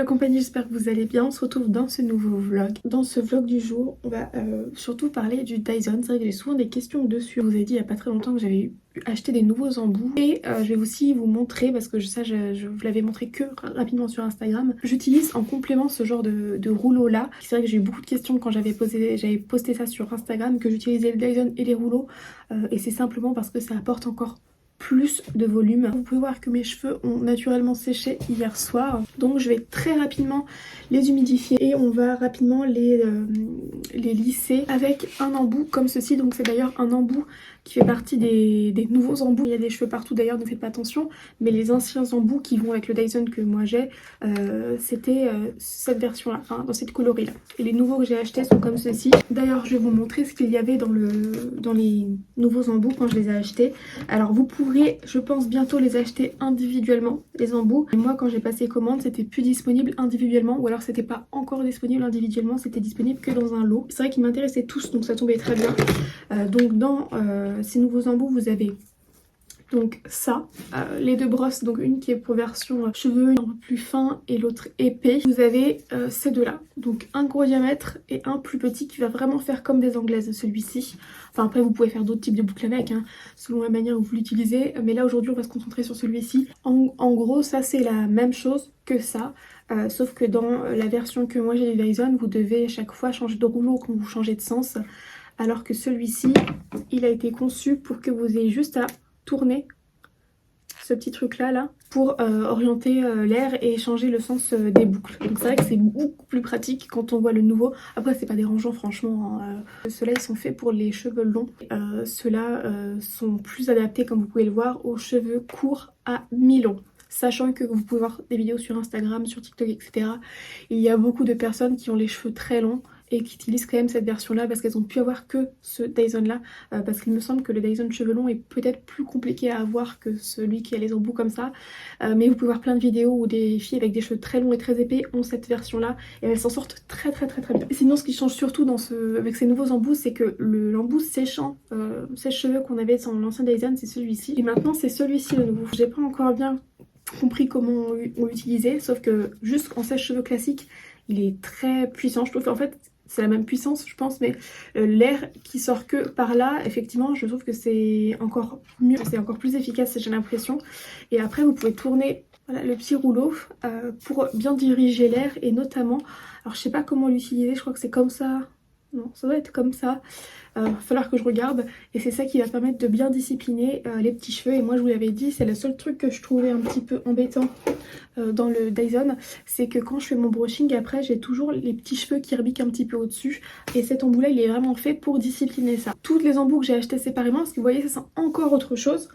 la compagnie, j'espère que vous allez bien. On se retrouve dans ce nouveau vlog. Dans ce vlog du jour, on va surtout parler du Dyson. C'est vrai que j'ai souvent des questions dessus. Je vous ai dit il n'y a pas très longtemps que j'avais acheté des nouveaux embouts. Et je vais aussi vous montrer, parce que je vous l'avais montré que rapidement sur Instagram. J'utilise en complément ce genre de rouleau là. C'est vrai que j'ai eu beaucoup de questions quand j'avais posté ça sur Instagram, que j'utilisais le Dyson et les rouleaux. Et c'est simplement parce que ça apporte encore plus de volume. Vous pouvez voir que mes cheveux ont naturellement séché hier soir, donc je vais très rapidement les humidifier et on va rapidement les lisser avec un embout comme ceci. Donc c'est d'ailleurs un embout qui fait partie des nouveaux embouts. Il y a des cheveux partout d'ailleurs, ne faites pas attention, mais les anciens embouts qui vont avec le Dyson que moi j'ai, c'était cette version là, enfin dans cette coloris là. Et les nouveaux que j'ai achetés sont comme ceci. D'ailleurs je vais vous montrer ce qu'il y avait dans les nouveaux embouts quand je les ai achetés. Alors vous pourrez, je pense, bientôt les acheter individuellement, les embouts. Et moi quand j'ai passé commande, c'était plus disponible individuellement, ou alors c'était pas encore disponible individuellement, c'était disponible que dans un lot. C'est vrai qu'ils m'intéressaient tous, donc ça tombait très bien. Donc dans ces nouveaux embouts, vous avez donc ça, les deux brosses, donc une qui est pour version cheveux un peu plus fin et l'autre épais. Vous avez ces deux là, donc un gros diamètre et un plus petit qui va vraiment faire comme des anglaises, celui-ci. Enfin après vous pouvez faire d'autres types de boucles avec, hein, selon la manière où vous l'utilisez, mais là aujourd'hui on va se concentrer sur celui-ci. En gros ça c'est la même chose que ça, sauf que dans la version que moi j'ai du Dyson, vous devez à chaque fois changer de rouleau quand vous changez de sens, alors que celui-ci il a été conçu pour que vous ayez juste à tourner ce petit truc là pour orienter l'air et changer le sens des boucles. Donc c'est vrai que c'est beaucoup plus pratique quand on voit le nouveau. Après c'est pas dérangeant franchement, hein. Ceux-là ils sont faits pour les cheveux longs. Ceux-là sont plus adaptés, comme vous pouvez le voir, aux cheveux courts à mi-long. Sachant que vous pouvez voir des vidéos sur Instagram, sur TikTok, etc. Il y a beaucoup de personnes qui ont les cheveux très longs et qui utilisent quand même cette version là parce qu'elles ont pu avoir que ce Dyson là, parce qu'il me semble que le Dyson cheveux longs est peut-être plus compliqué à avoir que celui qui a les embouts comme ça, mais vous pouvez voir plein de vidéos où des filles avec des cheveux très longs et très épais ont cette version là et elles s'en sortent très bien. Et sinon ce qui change surtout avec ces nouveaux embouts, c'est que l'embout séchant sèche-cheveux qu'on avait dans l'ancien Dyson, c'est celui-ci, et maintenant c'est celui-ci le nouveau. J'ai pas encore bien compris comment on l'utilisait, sauf que juste en sèche-cheveux classique il est très puissant. Je trouve qu'en fait c'est la même puissance je pense, mais l'air qui sort que par là, effectivement je trouve que c'est encore mieux, c'est encore plus efficace, j'ai l'impression. Et après vous pouvez tourner, voilà, le petit rouleau pour bien diriger l'air, et notamment, alors je sais pas comment l'utiliser, je crois que c'est comme ça. Non, ça doit être comme ça. Va falloir que je regarde. Et c'est ça qui va permettre de bien discipliner les petits cheveux. Et moi je vous l'avais dit, c'est le seul truc que je trouvais un petit peu embêtant dans le Dyson, c'est que quand je fais mon brushing, après j'ai toujours les petits cheveux qui rebiquent un petit peu au-dessus. Et cet embout là il est vraiment fait pour discipliner ça. Toutes les embouts que j'ai achetés séparément, parce que vous voyez ça c'est encore autre chose.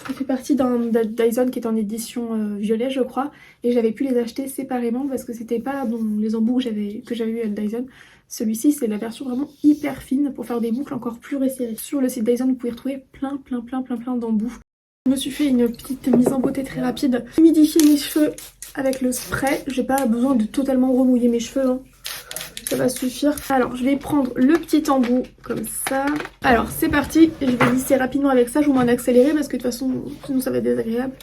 Ça fait partie d'un Dyson qui est en édition violet je crois, et j'avais pu les acheter séparément parce que c'était pas les embouts que j'avais eu à Dyson. Celui-ci c'est la version vraiment hyper fine pour faire des boucles encore plus resserrées. Sur le site Dyson vous pouvez retrouver plein d'embouts. Je me suis fait une petite mise en beauté très rapide. Humidifier mes cheveux avec le spray, j'ai pas besoin de totalement remouiller mes cheveux, hein. Ça va suffire. Alors je vais prendre le petit embout comme ça. Alors c'est parti, je vais lisser rapidement avec ça. Je vous mets en accéléré parce que de toute façon sinon ça va être désagréable.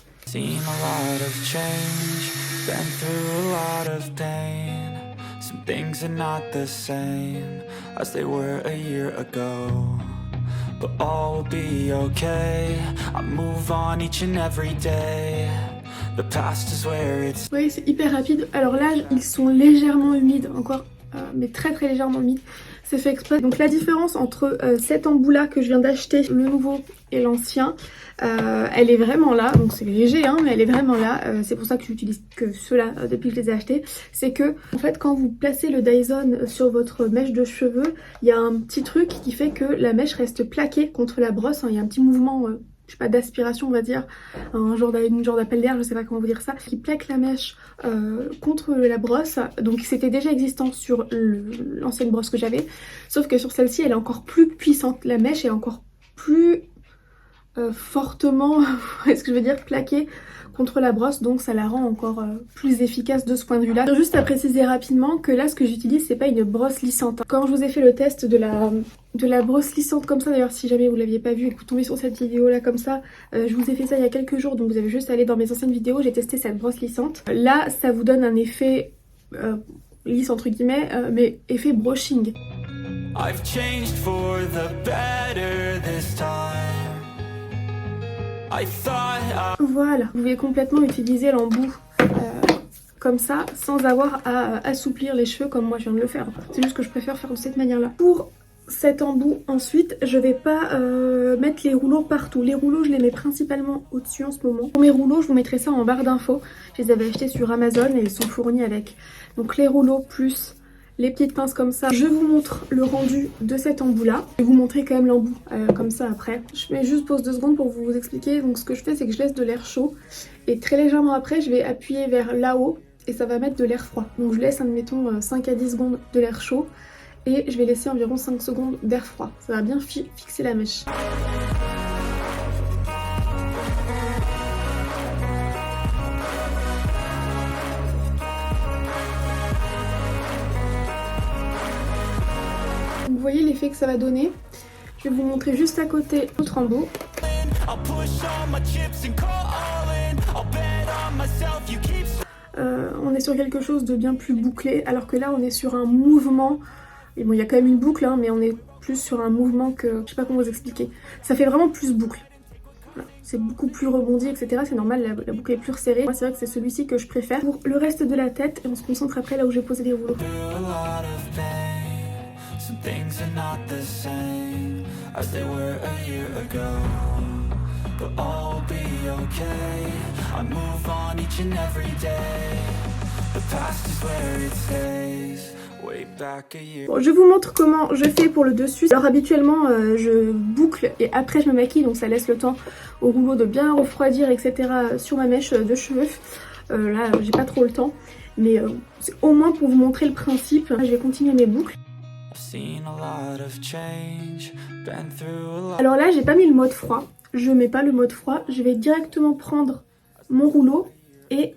Some things are not the same as they were a year ago, but all will be okay. I move on each and every day. The past is where it's... Vous voyez c'est hyper rapide. Alors là ils sont légèrement humides encore, mais très légèrement humides. C'est fait exprès. Donc la différence entre cet embout là que je viens d'acheter, le nouveau et l'ancien, elle est vraiment là. Donc c'est léger hein, mais elle est vraiment là. C'est pour ça que j'utilise que ceux-là depuis que je les ai achetés. C'est que en fait quand vous placez le Dyson sur votre mèche de cheveux, il y a un petit truc qui fait que la mèche reste plaquée contre la brosse, hein. Il y a un petit mouvement je sais pas, d'aspiration on va dire, une genre d'appel d'air, je sais pas comment vous dire ça, qui plaque la mèche contre la brosse. Donc c'était déjà existant sur l'ancienne brosse que j'avais, sauf que sur celle-ci elle est encore plus puissante, la mèche est encore plus fortement, est-ce que je veux dire, plaquée contre la brosse, donc ça la rend encore plus efficace de ce point de vue là. Juste à préciser rapidement que là ce que j'utilise c'est pas une brosse lissante. Quand je vous ai fait le test de la brosse lissante comme ça, d'ailleurs si jamais vous l'aviez pas vu et que vous tombez sur cette vidéo là comme ça, je vous ai fait ça il y a quelques jours, donc vous avez juste à aller dans mes anciennes vidéos, j'ai testé cette brosse lissante. Là ça vous donne un effet lisse entre guillemets, mais effet brushing. I've changed for the better this time. I thought Voilà, vous pouvez complètement utiliser l'embout comme ça, sans avoir à assouplir les cheveux comme moi je viens de le faire. C'est juste que je préfère faire de cette manière-là. Pour cet embout, ensuite, je vais pas mettre les rouleaux partout. Les rouleaux, je les mets principalement au-dessus en ce moment. Pour mes rouleaux, je vous mettrai ça en barre d'infos. Je les avais achetés sur Amazon et ils sont fournis avec. Donc les rouleaux plus les petites pinces comme ça. Je vous montre le rendu de cet embout-là. Je vais vous montrer quand même l'embout comme ça après. Je mets juste pause 2 secondes pour vous expliquer. Donc ce que je fais, c'est que je laisse de l'air chaud. Et très légèrement après, je vais appuyer vers là-haut. Et ça va mettre de l'air froid. Donc je laisse, admettons, 5 à 10 secondes de l'air chaud. Et je vais laisser environ 5 secondes d'air froid. Ça va bien fixer la mèche. Vous voyez l'effet que ça va donner. Je vais vous montrer juste à côté l'autre embout. On est sur quelque chose de bien plus bouclé, alors que là on est sur un mouvement. Et bon, il y a quand même une boucle, hein, mais on est plus sur un mouvement que... Je sais pas comment vous expliquer. Ça fait vraiment plus boucle. Voilà. C'est beaucoup plus rebondi, etc. C'est normal, la boucle est plus resserrée. Moi, c'est vrai que c'est celui-ci que je préfère. Pour le reste de la tête, et on se concentre après là où j'ai posé les rouleaux. Bon, je vous montre comment je fais pour le dessus. Alors habituellement je boucle et après je me maquille, donc ça laisse le temps au rouleau de bien refroidir, etc. sur ma mèche de cheveux. Là j'ai pas trop le temps, mais c'est au moins pour vous montrer le principe. Là, je vais continuer mes boucles. Alors là j'ai pas mis le mode froid, je mets pas le mode froid, je vais directement prendre mon rouleau et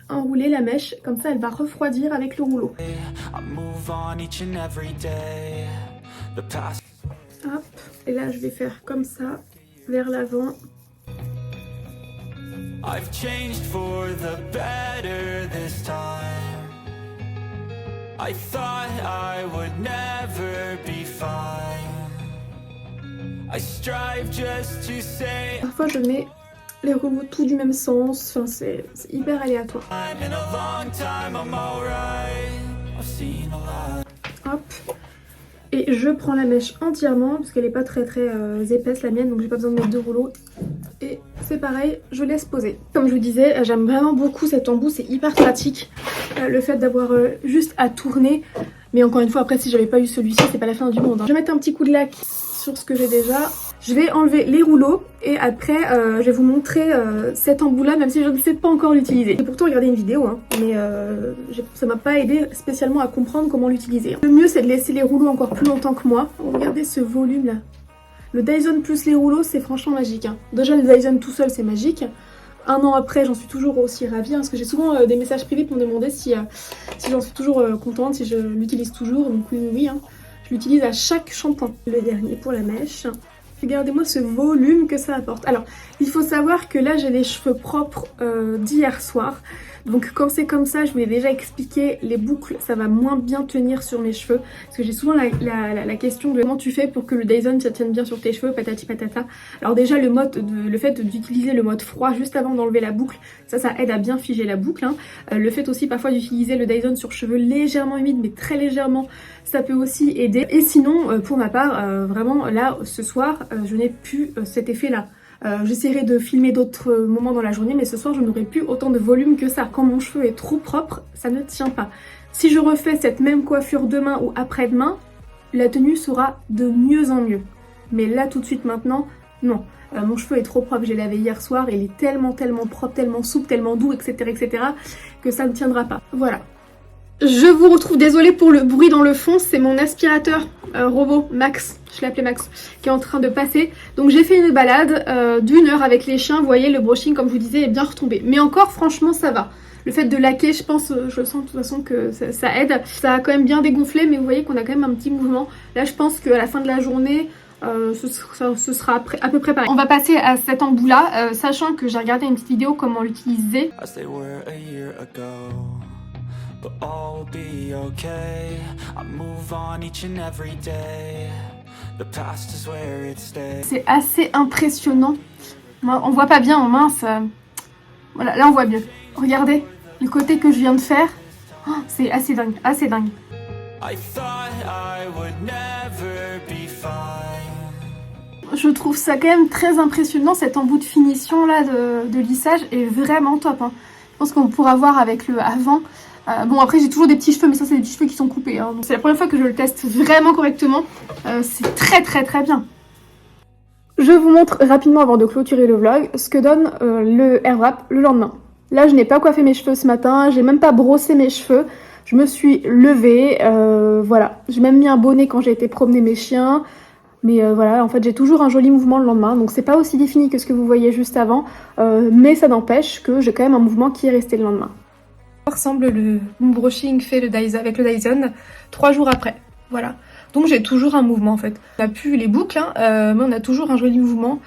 enrouler la mèche, comme ça elle va refroidir avec le rouleau. Hop, et là je vais faire comme ça, vers l'avant. I've changed for the better this time. I thought I would never be fine. I strive just to say. Parfois je mets les rouleaux tout du même sens, enfin c'est hyper aléatoire. Hop. Et je prends la mèche entièrement parce qu'elle est pas très épaisse la mienne, donc j'ai pas besoin de mettre 2 rouleaux. Et c'est pareil, je laisse poser. Comme je vous disais, j'aime vraiment beaucoup cet embout, c'est hyper pratique. Le fait d'avoir juste à tourner. Mais encore une fois, après si j'avais pas eu celui-ci, c'est pas la fin du monde, hein. Je vais mettre un petit coup de lac sur ce que j'ai déjà. Je vais enlever les rouleaux et après je vais vous montrer cet embout là, même si je ne sais pas encore l'utiliser. J'ai pourtant regardé une vidéo, hein, mais ça m'a pas aidé spécialement à comprendre comment l'utiliser. Le mieux c'est de laisser les rouleaux encore plus longtemps que moi. Regardez ce volume là. Le Dyson plus les rouleaux c'est franchement magique, hein. Déjà le Dyson tout seul c'est magique. Un an après j'en suis toujours aussi ravie, hein, parce que j'ai souvent des messages privés pour me demander si j'en suis toujours contente, si je l'utilise toujours. Donc oui, hein. Je l'utilise à chaque shampoing. Le dernier pour la mèche. Regardez-moi ce volume que ça apporte. Alors, il faut savoir que là, j'ai les cheveux propres d'hier soir. Donc quand c'est comme ça, je vous l'ai déjà expliqué, les boucles, ça va moins bien tenir sur mes cheveux. Parce que j'ai souvent la question de comment tu fais pour que le Dyson ça tienne bien sur tes cheveux, patati patata. Alors déjà, le fait d'utiliser le mode froid juste avant d'enlever la boucle, ça aide à bien figer la boucle, hein. Le fait aussi parfois d'utiliser le Dyson sur cheveux légèrement humides, mais très légèrement, ça peut aussi aider. Et sinon, pour ma part, vraiment là, ce soir, je n'ai plus cet effet-là. J'essaierai de filmer d'autres moments dans la journée, mais ce soir je n'aurai plus autant de volume que ça. Quand mon cheveu est trop propre, ça ne tient pas. Si je refais cette même coiffure demain ou après-demain, la tenue sera de mieux en mieux. Mais là tout de suite maintenant, non. Mon cheveu est trop propre, j'ai lavé hier soir, il est tellement propre, tellement souple, tellement doux, etc. que ça ne tiendra pas. Voilà. Je vous retrouve, désolée pour le bruit dans le fond, c'est mon aspirateur robot Max, je l'ai appelé Max, qui est en train de passer. Donc j'ai fait une balade d'1 heure avec les chiens, vous voyez le brushing comme je vous disais est bien retombé. Mais encore franchement ça va. Le fait de laquer, je pense, je sens de toute façon que ça aide. Ça a quand même bien dégonflé, mais vous voyez qu'on a quand même un petit mouvement. Là je pense qu'à la fin de la journée, ce sera à peu près pareil. On va passer à cet embout là, sachant que j'ai regardé une petite vidéo comment l'utiliser. but all will be okay. I move on each and every day. The past is where it stays. C'est assez impressionnant. On voit pas bien, mince. Voilà, là on voit mieux. Regardez le côté que je viens de faire. Oh, c'est assez dingue, assez dingue. I thought I would never be fine. Je trouve ça quand même très impressionnant, cet embout de finition là de lissage est vraiment top. Hein. Je pense qu'on pourra voir avec le avant. Bon après j'ai toujours des petits cheveux, mais ça c'est des petits cheveux qui sont coupés. Hein. C'est la première fois que je le teste vraiment correctement. C'est très très très bien. Je vous montre rapidement avant de clôturer le vlog ce que donne le hair wrap le lendemain. Là je n'ai pas coiffé mes cheveux ce matin, j'ai même pas brossé mes cheveux. Je me suis levée, voilà. J'ai même mis un bonnet quand j'ai été promener mes chiens. Mais voilà, en fait j'ai toujours un joli mouvement le lendemain. Donc c'est pas aussi défini que ce que vous voyez juste avant. Mais ça n'empêche que j'ai quand même un mouvement qui est resté le lendemain. Ressemble mon brushing fait avec le Dyson 3 jours après. Voilà. Donc j'ai toujours un mouvement en fait. On a plus les boucles, hein, mais on a toujours un joli mouvement.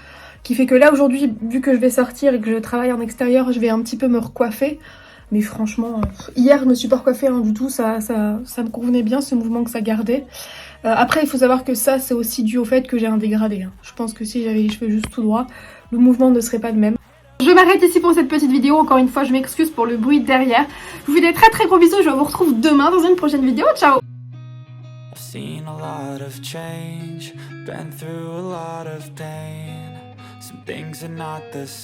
Qui fait que là aujourd'hui, vu que je vais sortir et que je travaille en extérieur, je vais un petit peu me recoiffer. Mais franchement, hier je me suis pas recoiffée hein, du tout, ça me convenait bien ce mouvement que ça gardait. Après il faut savoir que ça c'est aussi dû au fait que j'ai un dégradé. Hein. Je pense que si j'avais les cheveux juste tout droit, le mouvement ne serait pas le même. Je m'arrête ici pour cette petite vidéo, encore une fois je m'excuse pour le bruit derrière. Je vous fais des très très gros bisous, je vous retrouve demain dans une prochaine vidéo, ciao! I've seen a lot of change, been through a lot of pain. Some things are not the same.